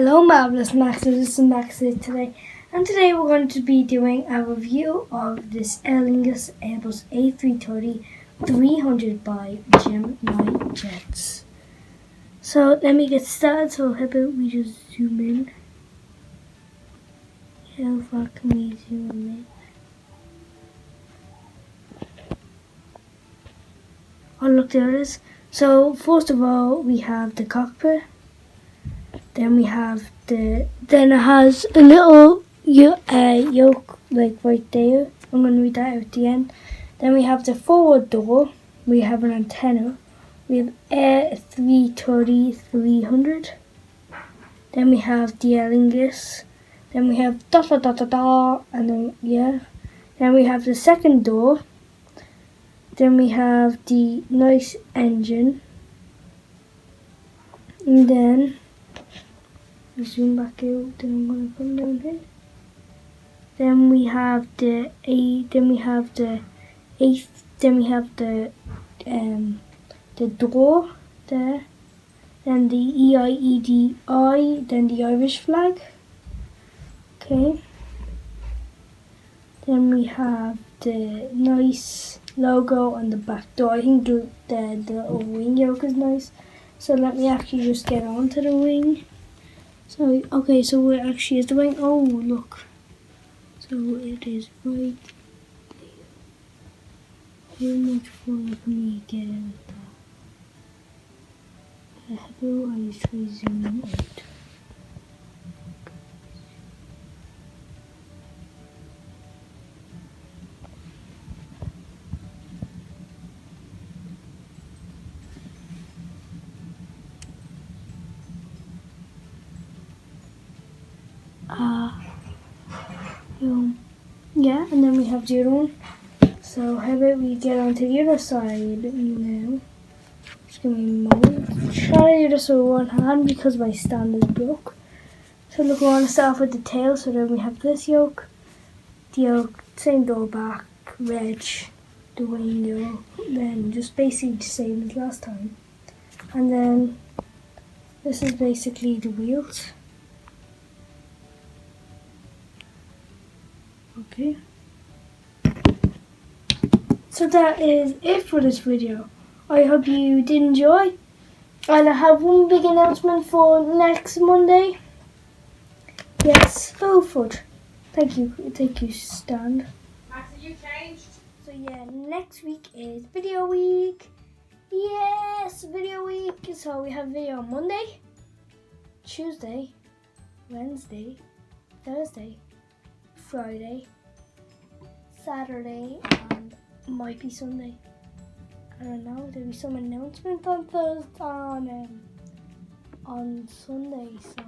Hello Marvelous Maxes, this is Max here today, and today we're going to be doing a review of this Lingus Airbus A330-300 by Gemini Jets. So let me get started, so how about we just zoom in. How far can we zoom in? Oh look, there it is. So first of all we have the cockpit. Then we have then it has a little yoke like right there. I'm going to read that out at the end. Then we have the forward door. We have an antenna. We have A330-300. Then we have the Lingus. Then we have and then Then we have the second door. Then we have the nice engine. And then zoom back out, then I'm gonna come down here. Then we have the door there. Then the EIEDI, then the Irish flag. Okay. Then we have the nice logo on the back door. I think the wing yoke is nice. So let me actually just get onto the wing. So, okay, so where actually is the wing? Oh, look. So it is right there. How much further can we get in with that? How about I try zooming out? Yeah, and then we have the other one. So how about we get onto the other side now? Just give me a moment. Try to do this with one hand because my stand is broke. So look, we want to start off with the tail. So then we have this yoke, the yoke, same door back, reg, the wing yoke, then just basically the same as last time. And then this is basically the wheels. Okay. So that is it for this video. I hope you did enjoy. And I have one big announcement for next Monday. Yes, food. Thank you, Stan. Max, have you changed? So yeah, next week is video week. Yes, video week. So we have video on Monday, Tuesday, Wednesday, Thursday, Friday, Saturday, and might be Sunday. I don't know. There'll be some announcement on Thursday on Sunday. So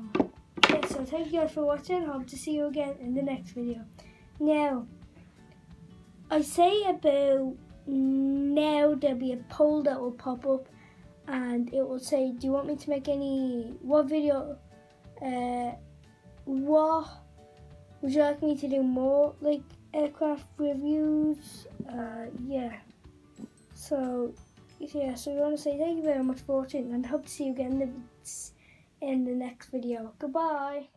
yeah. So thank you guys for watching. Hope to see you again in the next video. Now, I say about now there'll be a poll that will pop up, and it will say, "Do you want me to make what video? What would you like me to do more like aircraft reviews?" Yeah. So we want to say thank you very much for watching, and hope to see you again in the next video. Goodbye.